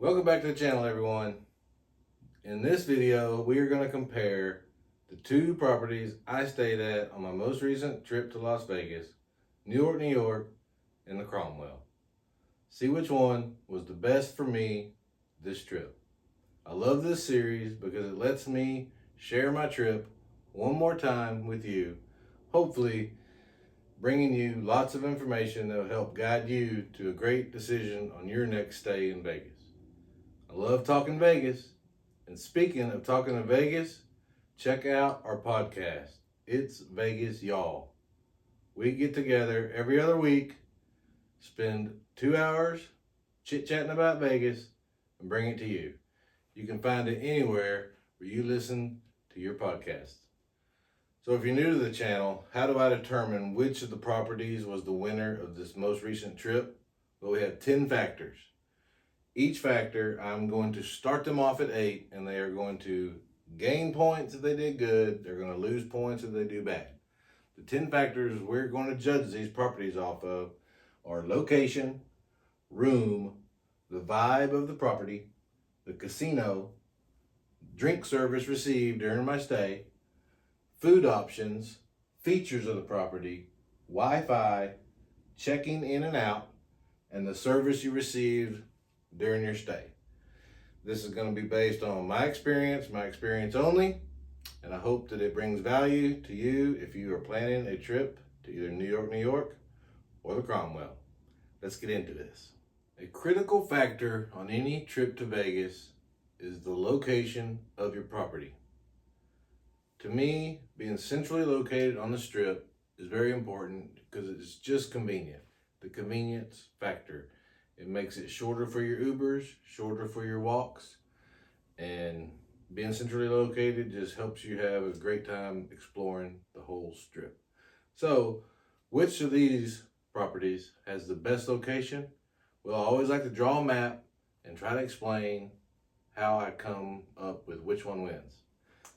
Welcome back to the channel, everyone. In this video, we are going to compare the two properties I stayed at on my most recent trip to Las Vegas, New York, New York, and the Cromwell. See which one was the best for me this trip. I love this series because it lets me share my trip one more time with you, hopefully bringing you lots of information that will help guide you to a great decision on your next stay in Vegas. I love talking Vegas. And speaking of talking to Vegas, check out our podcast. It's Vegas, y'all. We get together every other week, spend 2 hours chit-chatting about Vegas, and bring it to you. You can find it anywhere where you listen to your podcasts. So if you're new to the channel, how do I determine which of the properties was the winner of this most recent trip? Well, we have 10 factors. Each factor, I'm going to start them off at 8, and they are going to gain points if they did good. They're going to lose points if they do bad. The 10 factors we're going to judge these properties off of are location, room, the vibe of the property, the casino, drink service received during my stay, food options, features of the property, Wi-Fi, checking in and out, and the service you received during your stay. This is going to be based on my experience only, and I hope that it brings value to you if you are planning a trip to either New York, New York, or the Cromwell. Let's get into this. A critical factor on any trip to Vegas is the location of your property. To me, being centrally located on the Strip is very important because it's just convenient. The convenience factor. It makes it shorter for your Ubers, shorter for your walks, and being centrally located just helps you have a great time exploring the whole Strip. So, which of these properties has the best location? Well, I always like to draw a map and try to explain how I come up with which one wins.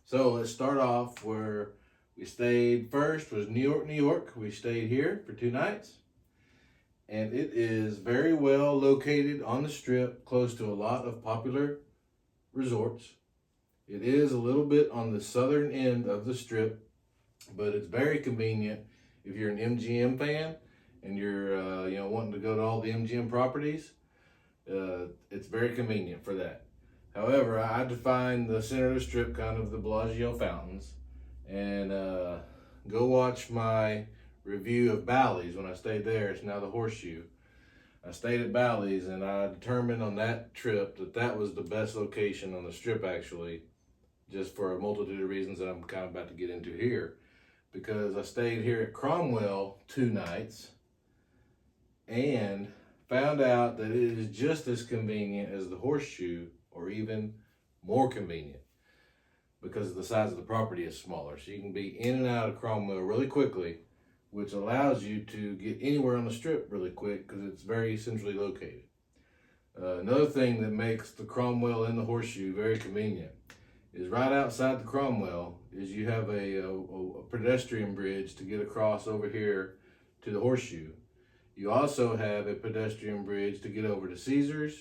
So let's start off where we stayed first was New York, New York. We stayed here for 2 nights. And it is very well located on the Strip, close to a lot of popular resorts. It is a little bit on the southern end of the Strip, but it's very convenient if you're an MGM fan and you're wanting to go to all the MGM properties. It's very convenient for that. However, I define the center of the Strip kind of the Bellagio fountains, and go watch my review of Bally's when I stayed there. It's now the Horseshoe. I stayed at Bally's, and I determined on that trip that that was the best location on the Strip, actually, just for a multitude of reasons that I'm kind of about to get into here. Because I stayed here at Cromwell 2 nights and found out that it is just as convenient as the Horseshoe, or even more convenient, because the size of the property is smaller. So you can be in and out of Cromwell really quickly, which allows you to get anywhere on the Strip really quick because it's very centrally located. Another thing that makes the Cromwell and the Horseshoe very convenient is right outside the Cromwell is you have a pedestrian bridge to get across over here to the Horseshoe. You also have a pedestrian bridge to get over to Caesars,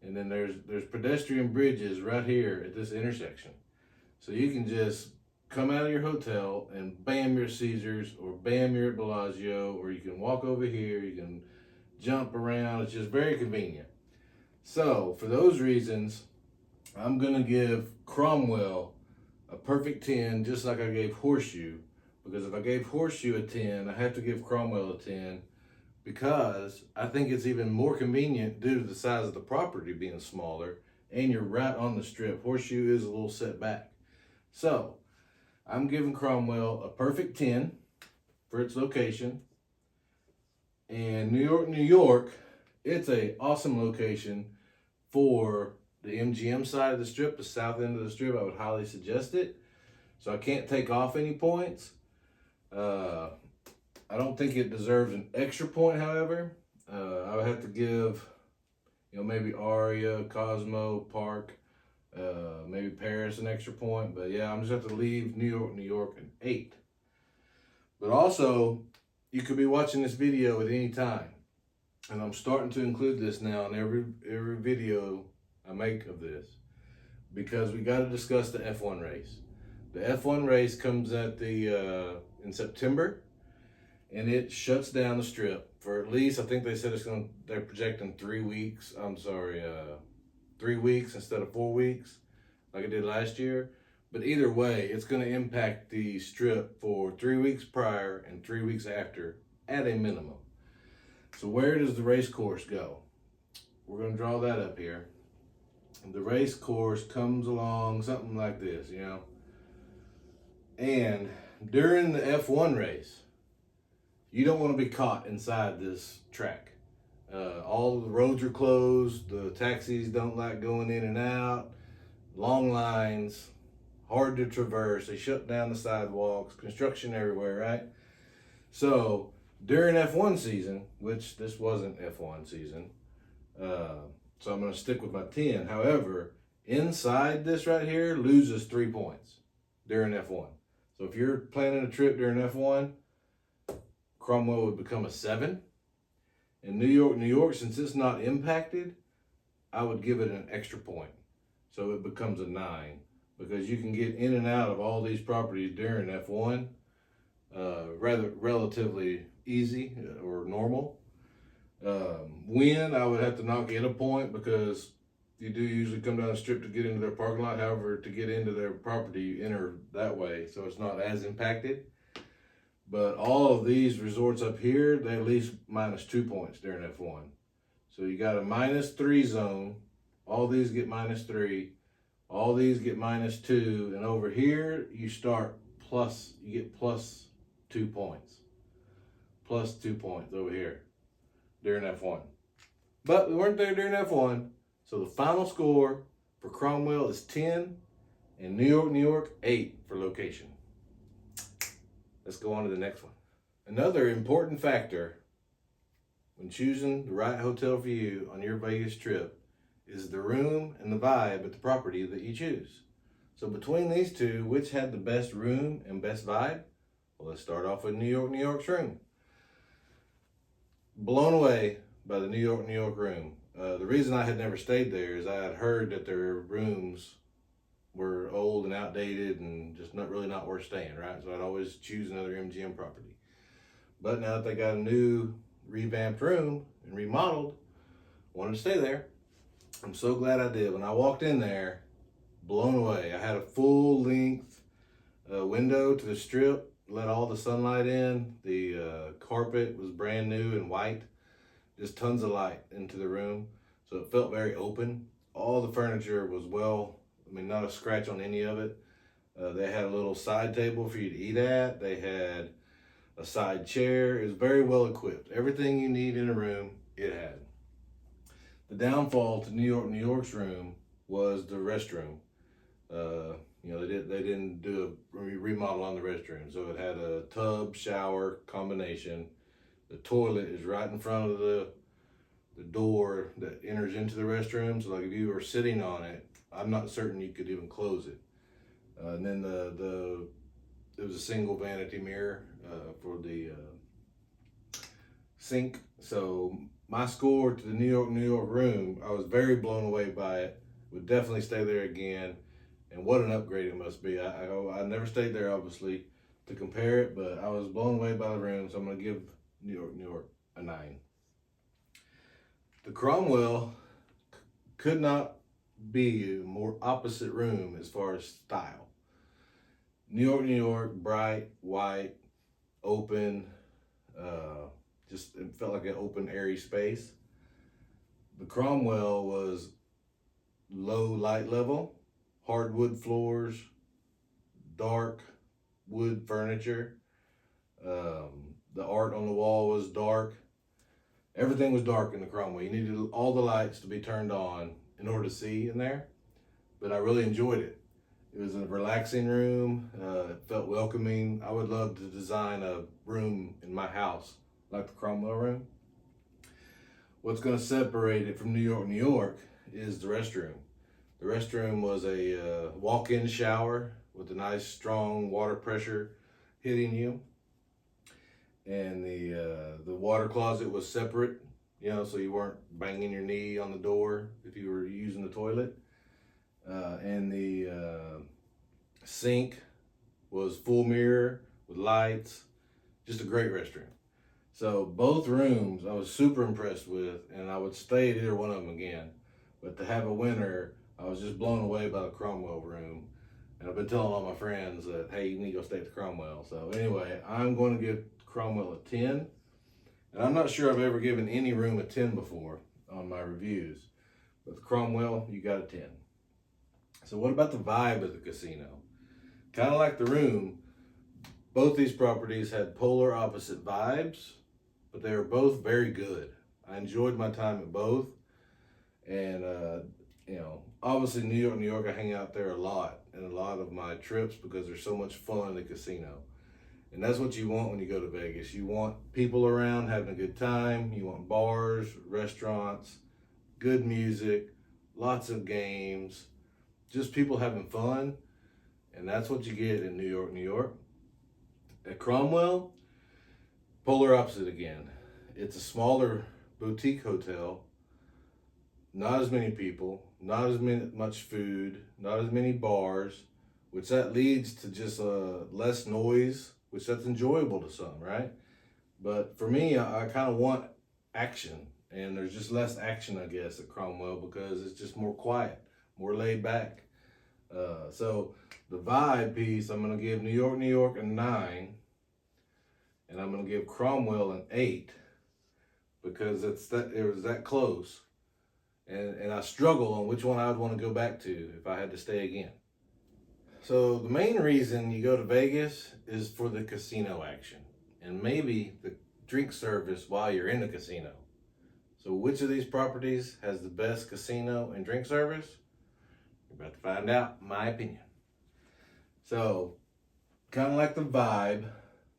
and then there's pedestrian bridges right here at this intersection. So you can just come out of your hotel and bam, you're at Caesars, or bam, you're at Bellagio, or you can walk over here, you can jump around. It's just very convenient. So for those reasons, I'm gonna give Cromwell a perfect 10, just like I gave Horseshoe, because if I gave Horseshoe a 10, I have to give Cromwell a 10, because I think it's even more convenient due to the size of the property being smaller, and you're right on the Strip. Horseshoe is a little set back. So I'm giving Cromwell a perfect 10 for its location. And New York, New York, it's an awesome location for the MGM side of the Strip, the south end of the Strip. I would highly suggest it. So I can't take off any points. I don't think it deserves an extra point, however. I would have to give, maybe Aria, Cosmo, Park, maybe Paris an extra point. But yeah, I'm just have to leave New York, New York an 8. But also, you could be watching this video at any time. And I'm starting to include this now in every video I make of this, because we got to discuss the F1 race. The F1 race comes at the in September, and it shuts down the strip for at least, I think they said they're projecting 3 weeks. I'm sorry, 3 weeks instead of 4 weeks like it did last year. But either way, it's going to impact the strip for 3 weeks prior and 3 weeks after at a minimum. So where does the race course go? We're going to draw that up here. The race course comes along something like this, you know. And during the F1 race, you don't want to be caught inside this track. All the roads are closed. The taxis don't like going in and out. Long lines, hard to traverse. They shut down the sidewalks, construction everywhere, right? So during F1 season, which this wasn't F1 season, so I'm going to stick with my 10. However, inside this right here loses 3 points during F1. So if you're planning a trip during F1, Cromwell would become a 7. In New York, since it's not impacted, I would give it an extra point. So it becomes a 9, because you can get in and out of all these properties during F1 rather relatively easy or normal. Win, I would have to knock in a point, because you do usually come down the strip to get into their parking lot. However, to get into their property, you enter that way, so it's not as impacted. But all of these resorts up here, they at least minus 2 points during F1. So you got a -3 zone. All these get -3. All these get -2. And over here, you get plus 2 points. Plus 2 points over here during F1. But we weren't there during F1. So the final score for Cromwell is 10, and New York 8 for location. Let's go on to the next one. Another important factor when choosing the right hotel for you on your Vegas trip is the room and the vibe at the property that you choose. So between these two, which had the best room and best vibe? Well, let's start off with New York's room. Blown away by the New York room. The reason I had never stayed there is I had heard that their rooms were old and outdated and just not worth staying, right? So I'd always choose another MGM property. But now that they got a new revamped room and remodeled, wanted to stay there. I'm so glad I did. When I walked in there, blown away. I had a full length window to the strip, let all the sunlight in. The carpet was brand new and white, just tons of light into the room. So it felt very open. All the furniture was not a scratch on any of it. They had a little side table for you to eat at. They had a side chair. It was very well equipped. Everything you need in a room, it had. The downfall to New York's room was the restroom. They didn't do a remodel on the restroom, so it had a tub shower combination. The toilet is right in front of the door that enters into the restroom. So like if you were sitting on it, I'm not certain you could even close it. And then it was a single vanity mirror for the sink. So my score to the New York room, I was very blown away by it. Would definitely stay there again. And what an upgrade it must be. I never stayed there, obviously, to compare it, but I was blown away by the room. So I'm going to give New York a 9. The Cromwell could not be a more opposite room as far as style. New York, bright, white, open, just it felt like an open, airy space. The Cromwell was low light level, hardwood floors, dark wood furniture. The art on the wall was dark. Everything was dark in the Cromwell. You needed all the lights to be turned on in order to see in there, but I really enjoyed it. It was a relaxing room. It felt welcoming. I would love to design a room in my house like the Cromwell room. What's going to separate it from New York is the restroom. The restroom was a walk-in shower with a nice strong water pressure hitting you. And the water closet was separate, so you weren't banging your knee on the door if you were using the toilet. toilet. And the sink was full mirror with lights. Just a great restroom. So both rooms I was super impressed with, and I would stay at either one of them again. But to have a winner, I was just blown away by the Cromwell room. And I've been telling all my friends that, hey, you need to go stay at the Cromwell. So anyway, I'm going to give Cromwell a 10. And I'm not sure I've ever given any room a 10 before on my reviews. But the Cromwell, you got a 10. So what about the vibe of the casino? Kind of like the room, both these properties had polar opposite vibes, but they were both very good. I enjoyed my time at both. And, obviously New York, I hang out there a lot in a lot of my trips because there's so much fun in the casino. And that's what you want when you go to Vegas. You want people around having a good time. You want bars, restaurants, good music, lots of games, just people having fun. And that's what you get in New York. At Cromwell, polar opposite again. It's a smaller boutique hotel, not as many people, not as much food, not as many bars, which that leads to just less noise, which that's enjoyable to some, right? But for me, I kind of want action, and there's just less action, I guess, at Cromwell because it's just more quiet, more laid back. So the vibe piece, I'm going to give New York a 9, and I'm going to give Cromwell an 8 because it was that close. And I struggle on which one I would want to go back to if I had to stay again. So the main reason you go to Vegas is for the casino action and maybe the drink service while you're in the casino. So which of these properties has the best casino and drink service? You're about to find out, in my opinion. So, kind of like the vibe,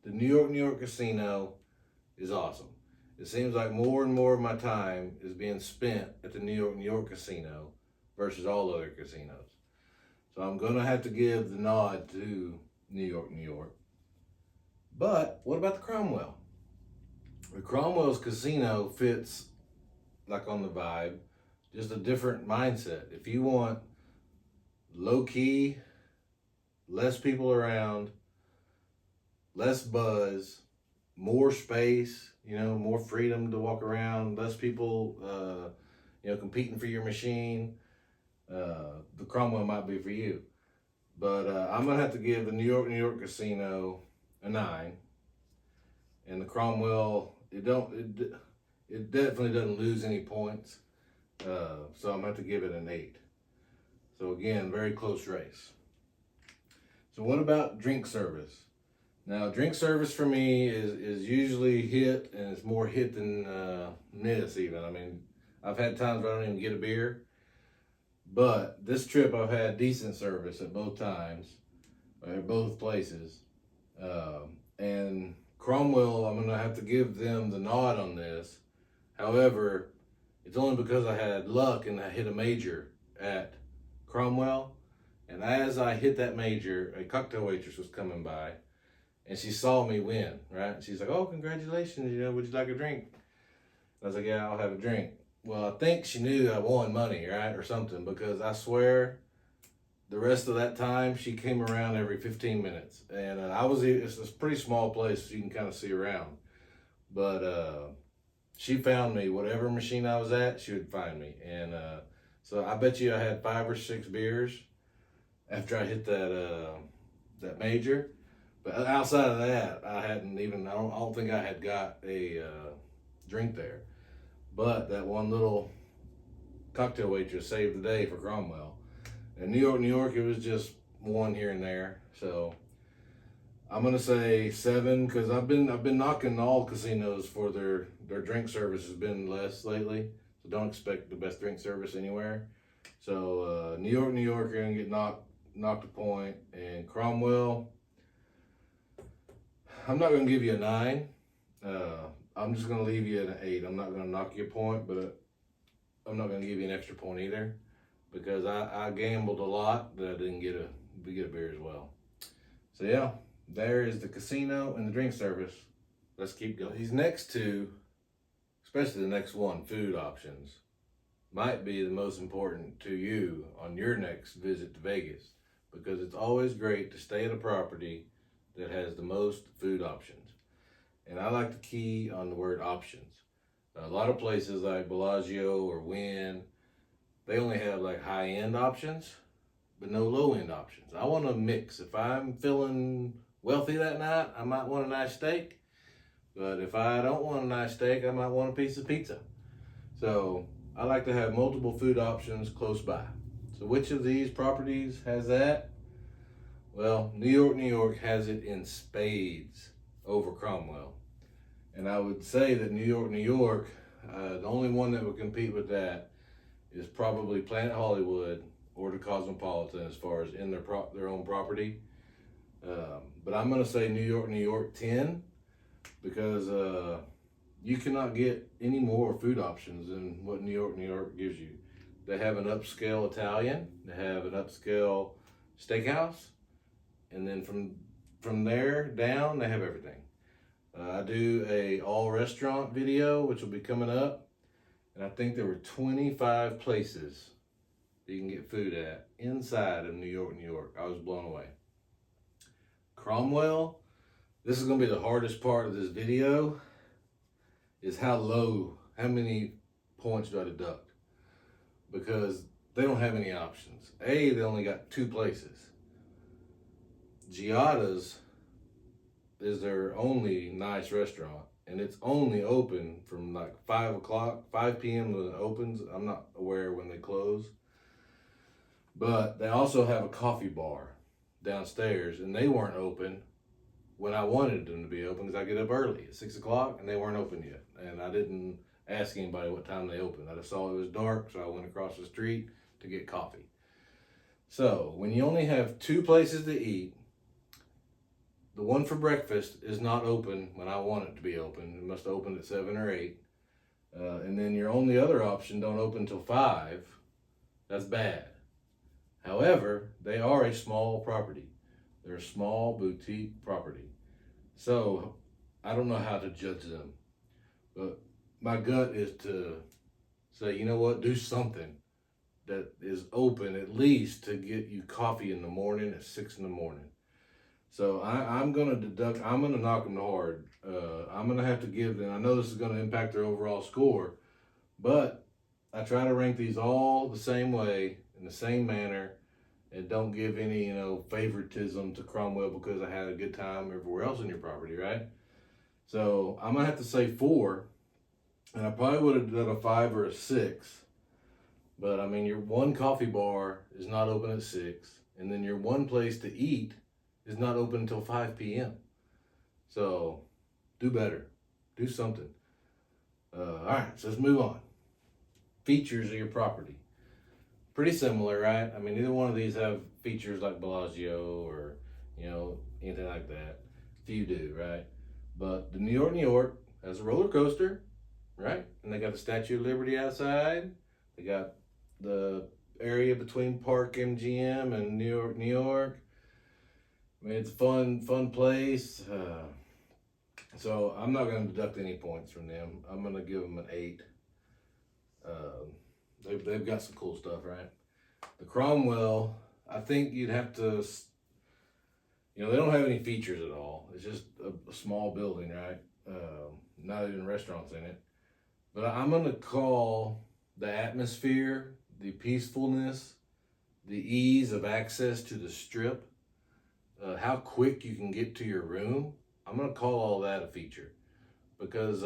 the New York casino is awesome. It seems like more and more of my time is being spent at the New York casino versus all other casinos. So I'm going to have to give the nod to New York. But what about the Cromwell? The Cromwell's casino fits like on the vibe, just a different mindset. If you want low key, less people around, less buzz, more space, more freedom to walk around, less people, competing for your machine, the Cromwell might be for you. But I'm going to have to give the New York casino a 9. And the Cromwell, it definitely doesn't lose any points. So I'm going to have to give it an 8. So again, very close race. So what about drink service? Now, drink service for me is usually hit, and it's more hit than miss even. I mean, I've had times where I don't even get a beer. But this trip I've had decent service at both times, at both places. And Cromwell, I'm going to have to give them the nod on this. However, it's only because I had luck and I hit a major at Cromwell. And as I hit that major, a cocktail waitress was coming by. And she saw me win, right? And she's like, oh, congratulations, would you like a drink? I was like, yeah, I'll have a drink. Well, I think she knew I won money, right, or something, because I swear the rest of that time, she came around every 15 minutes. And it's a pretty small place, so you can kind of see around. But she found me. Whatever machine I was at, she would find me. And so I bet you I had 5 or 6 beers after I hit that major. But outside of that, I don't think I had got a drink there. But that one little cocktail waitress saved the day for Cromwell. And New York, it was just one here and there. So I'm gonna say 7 because I've been knocking all casinos for their drink service has been less lately. So don't expect the best drink service anywhere. So New York, you're gonna get knocked a point, and Cromwell, I'm not going to give you a 9. I'm just going to leave you at an 8. I'm not going to knock you a point, but I'm not going to give you an extra point either because I gambled a lot that I didn't get a beer as well. So yeah, there is the casino and the drink service. Let's keep going. These next two, especially the next one, food options, might be the most important to you on your next visit to Vegas, because it's always great to stay at a property that has the most food options. And I like to key on the word options. A lot of places like Bellagio or Wynn, they only have like high-end options, but no low-end options. I want to mix. If I'm feeling wealthy that night, I might want a nice steak. But if I don't want a nice steak, I might want a piece of pizza. So I like to have multiple food options close by. So which of these properties has that? Well, New York has it in spades over Cromwell. And I would say that New York, the only one that would compete with that is probably Planet Hollywood or the Cosmopolitan as far as in their own property. But I'm going to say New York 10, because you cannot get any more food options than what New York gives you. They have an upscale Italian, they have an upscale steakhouse, and then from there down, they have everything. I do a all restaurant video, which will be coming up, and I think there were 25 places that you can get food at inside of New York. I was blown away. Cromwell, this is going to be the hardest part of this video, is how many points do I deduct? Because they don't have any options. They only got 2 places. Giada's is their only nice restaurant, and it's only open from like 5 p.m. when it opens. I'm not aware when they close. But they also have a coffee bar downstairs, and they weren't open when I wanted them to be open, because I get up early at 6 o'clock and they weren't open yet. And I didn't ask anybody what time they opened. I just saw it was dark, so I went across the street to get coffee. So when you only have 2 places to eat, the one for breakfast is not open when I want it to be open. It must open at 7 or 8. And then your only other option don't open until 5. That's bad. However, they are a small property. They're a small boutique property. So I don't know how to judge them. But my gut is to say, you know what, do something that is open at least to get you coffee in the morning at 6 in the morning. So I'm going to knock them hard. I'm going to have to give them, I know this is going to impact their overall score, but I try to rank these all the same way, in the same manner, and don't give any, favoritism to Cromwell because I had a good time everywhere else on your property, right? So I'm going to have to say 4, and I probably would have done a 5 or a 6. But I mean, your one coffee bar is not open at 6, and then your one place to eat is not open until 5 p.m. So do better. Do something. All right, so let's move on. Features of your property. Pretty similar, right? I mean, neither one of these have features like Bellagio or, anything like that. Few do, right? But the New York has a roller coaster, right? And they got the Statue of Liberty outside. They got the area between Park MGM and New York. I mean, it's a fun place. So I'm not going to deduct any points from them. I'm going to give them an 8. They've got some cool stuff, right? The Cromwell, I think you'd have to, they don't have any features at all. It's just a small building, right? Not even restaurants in it. But I'm going to call the atmosphere, the peacefulness, the ease of access to the strip, how quick you can get to your room. I'm going to call all that a feature, because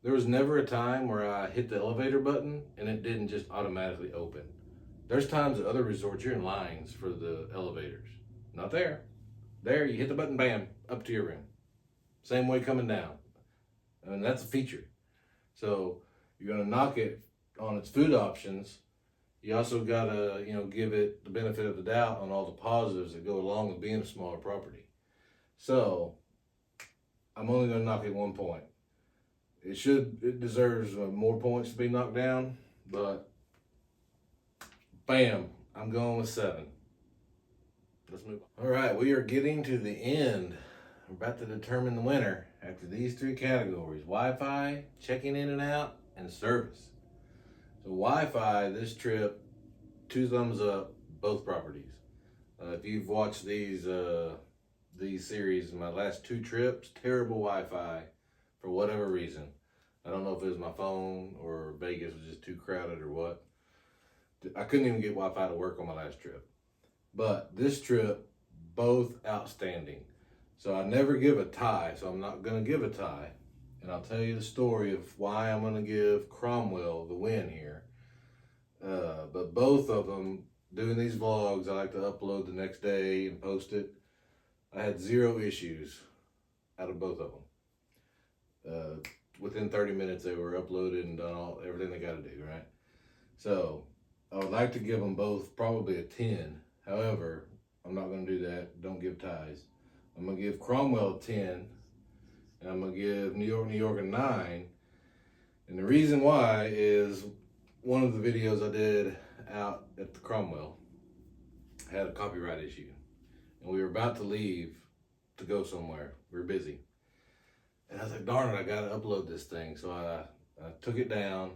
there was never a time where I hit the elevator button and it didn't just automatically open. There's times at other resorts you're in lines for the elevators. Not there. There, you hit the button, bam, up to your room. Same way coming down. I mean, that's a feature. So you're going to knock it on its food options. You also got to, give it the benefit of the doubt on all the positives that go along with being a smaller property. So I'm only going to knock it 1 point. It deserves more points to be knocked down, but bam, I'm going with 7. Let's move on. All right, we are getting to the end. We're about to determine the winner after these 3 categories: Wi-Fi, checking in and out, and service. So Wi-Fi, this trip, 2 thumbs up, both properties. If you've watched these series, my last 2 trips, terrible Wi-Fi for whatever reason. I don't know if it was my phone or Vegas was just too crowded or what. I couldn't even get Wi-Fi to work on my last trip. But this trip, both outstanding. So I never give a tie, so I'm not going to give a tie. And I'll tell you the story of why I'm going to give Cromwell the win here. But both of them, doing these vlogs, I like to upload the next day and post it. I had 0 issues out of both of them. Within 30 minutes, they were uploaded and done everything they got to do, right? So I would like to give them both probably a 10. However, I'm not going to do that. Don't give ties. I'm going to give Cromwell a 10. And I'm going to give New York a 9. And the reason why is one of the videos I did out at the Cromwell had a copyright issue. And we were about to leave to go somewhere. We were busy. And I was like, darn it, I got to upload this thing. So I took it down,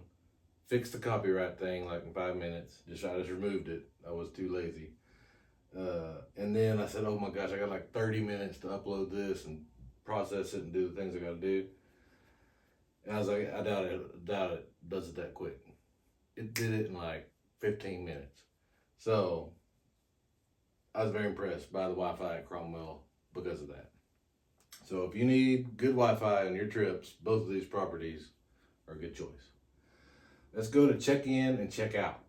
fixed the copyright thing like in 5 minutes. I just removed it. I was too lazy. And then I said, oh my gosh, I got like 30 minutes to upload this and process it and do the things I got to do. And I was like, I doubt it does it that quick. It did it in like 15 minutes. So I was very impressed by the Wi-Fi at Cromwell because of that. So if you need good Wi-Fi on your trips, both of these properties are a good choice. Let's go to check in and check out.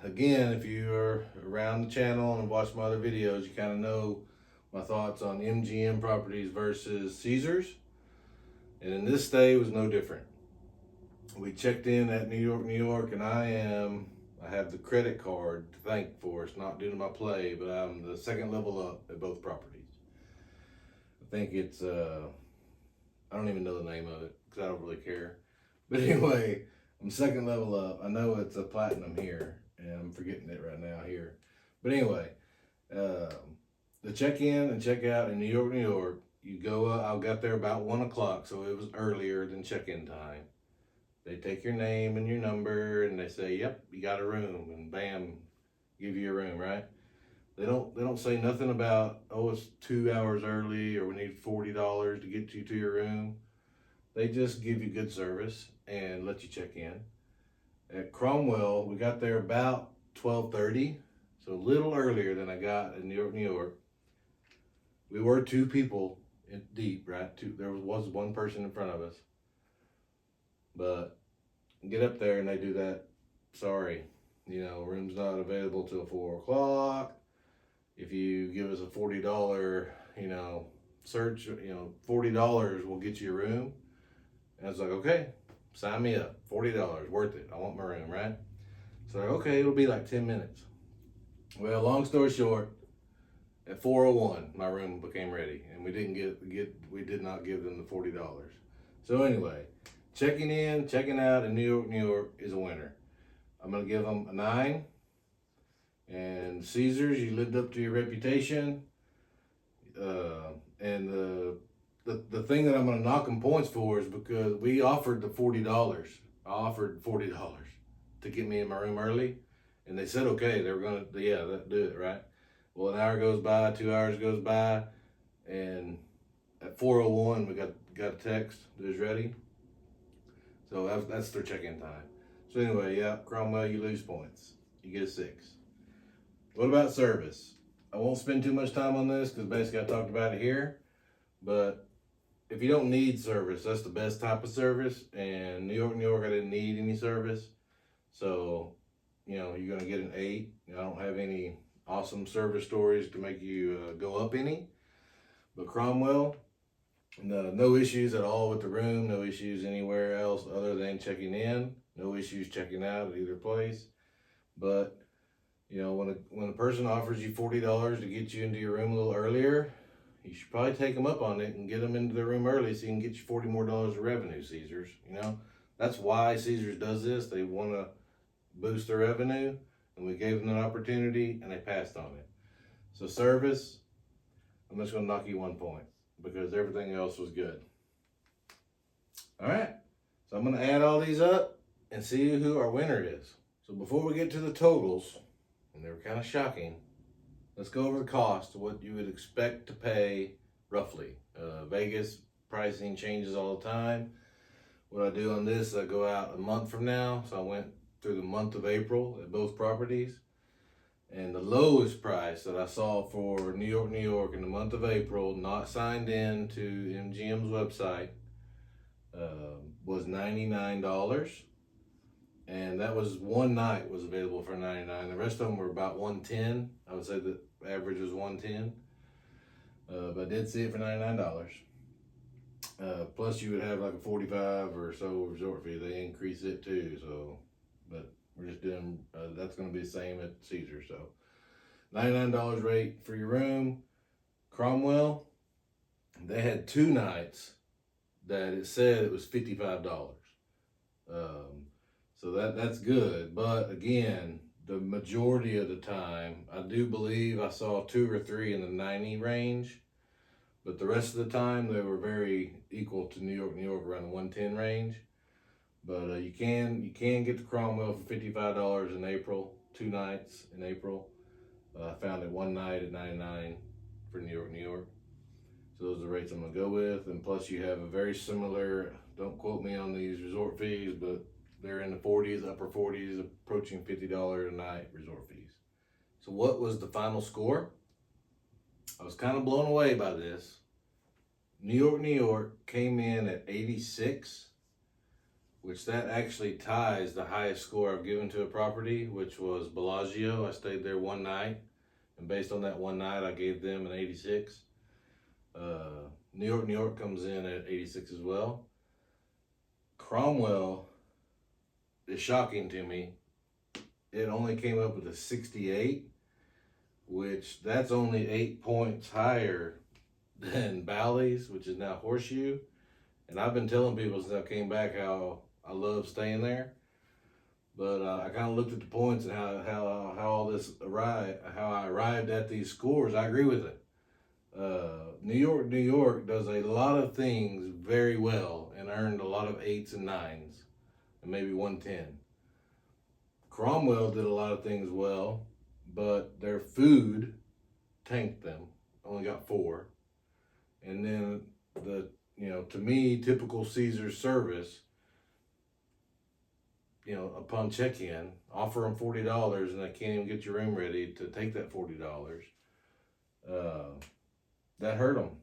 Again, if you are around the channel and watch my other videos, you kind of know my thoughts on MGM properties versus Caesars. And in this stay, it was no different. We checked in at New York, and I have the credit card to thank for. It's not due to my play, but I'm the second level up at both properties. I think it's, I don't even know the name of it because I don't really care. But anyway, I'm second level up. I know it's a platinum here, and I'm forgetting it right now here. But anyway, the check-in and check-out in New York, you go, I got there about 1 o'clock, so it was earlier than check-in time. They take your name and your number, and they say, yep, you got a room, and bam, give you a room, right? They don't say nothing about, oh, it's 2 hours early, or we need $40 to get you to your room. They just give you good service and let you check in. At Cromwell, we got there about 12:30, so a little earlier than I got in New York. We were 2 people deep, right? There was 1 person in front of us. But get up there and they do that, sorry, room's not available till 4 o'clock. If you give us a $40, search, $40 will get you a room. And I was like, okay, sign me up, $40, worth it. I want my room, right? So okay, it'll be like 10 minutes. Well, long story short, at 4:01, my room became ready, and we did not give them the $40. So anyway, checking in, checking out in New York is a winner. I'm gonna give them a 9. And Caesars, you lived up to your reputation. And the thing that I'm gonna knock them points for is because we offered the $40. I offered $40 to get me in my room early, and they said okay. They were gonna, do it, right? Well, an hour goes by, 2 hours goes by, and at 4:01 we got a text that was ready. So that's their check-in time. So anyway, yeah, Cromwell, you lose points. You get a 6. What about service? I won't spend too much time on this because basically I talked about it here. But if you don't need service, that's the best type of service. And New York, I didn't need any service. So, you're going to get an 8. I don't have any awesome service stories to make you go up any. But Cromwell, no issues at all with the room. No issues anywhere else other than checking in. No issues checking out at either place. But when a person offers you $40 to get you into your room a little earlier, you should probably take them up on it and get them into their room early so you can get you $40 more of revenue, Caesars. That's why Caesars does this. They want to boost their revenue, and we gave them an opportunity, and they passed on it. So service, I'm just going to knock you 1 point because everything else was good. All right, so I'm going to add all these up, and see who our winner is. So before we get to the totals, and they were kind of shocking, let's go over the cost of what you would expect to pay roughly. Vegas pricing changes all the time. What I do on this, I go out a month from now. So I went through the month of April at both properties. And the lowest price that I saw for New York in the month of April, not signed in to MGM's website, was $99. And that was one night was available for $99. The rest of them were about $110. I would say the average was $110. But I did see it for $99. Plus you would have like a 45 or so resort fee. They increase it too. So, but we're just doing, that's going to be the same at Caesar. So $99 rate for your room. Cromwell, they had 2 nights that it said it was $55. So that's good. But again, the majority of the time, I do believe I saw 2 or 3 in the 90 range. But the rest of the time, they were very equal to New York, around the 110 range. But you can get the Cromwell for $55 in April, 2 nights in April. I found it one night at $99 for New York. So those are the rates I'm gonna go with. And plus you have a very similar, don't quote me on these resort fees, but they're in the 40s, upper 40s, approaching $50 a night resort fees. So what was the final score? I was kind of blown away by this. New York came in at 86, which that actually ties the highest score I've given to a property, which was Bellagio. I stayed there one night, and based on that one night, I gave them an 86. New York comes in at 86 as well. Cromwell is shocking to me. It only came up with a 68, which that's only 8 points higher than Bally's, which is now Horseshoe. And I've been telling people since I came back how I love staying there. But I kind of looked at the points and how all this how I arrived at these scores. I agree with it. New York does a lot of things very well and earned a lot of 8s and 9s and maybe 110. Cromwell did a lot of things well, but their food tanked them. Only got 4. And then to me, typical Caesar service, upon check-in, offer them $40 and they can't even get your room ready to take that $40. That hurt them.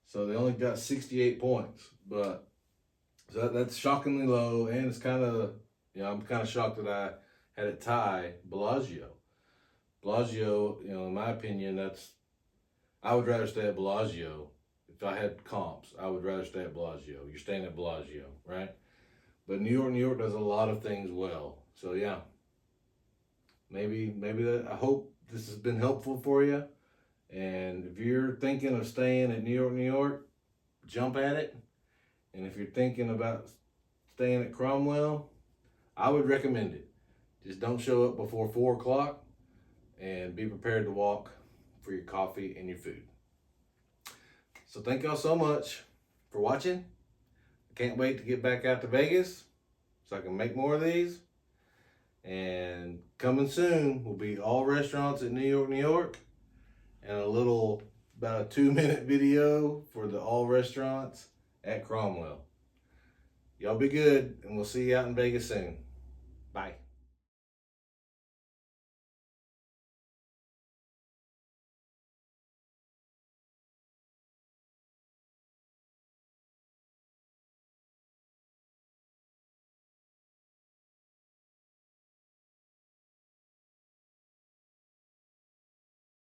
So they only got 68 points, but so that's shockingly low. And it's kind of, I'm kind of shocked that I had it tie Bellagio. Bellagio, in my opinion, I would rather stay at Bellagio. If I had comps, I would rather stay at Bellagio. You're staying at Bellagio, right? But New York does a lot of things well. So yeah, maybe I hope this has been helpful for you. And if you're thinking of staying at New York, jump at it. And if you're thinking about staying at Cromwell, I would recommend it. Just don't show up before 4 o'clock and be prepared to walk for your coffee and your food. So thank y'all so much for watching. I can't wait to get back out to Vegas so I can make more of these. And coming soon will be all restaurants at New York, and about a 2-minute video for the all restaurants at Cromwell. Y'all be good, and we'll see you out in Vegas soon.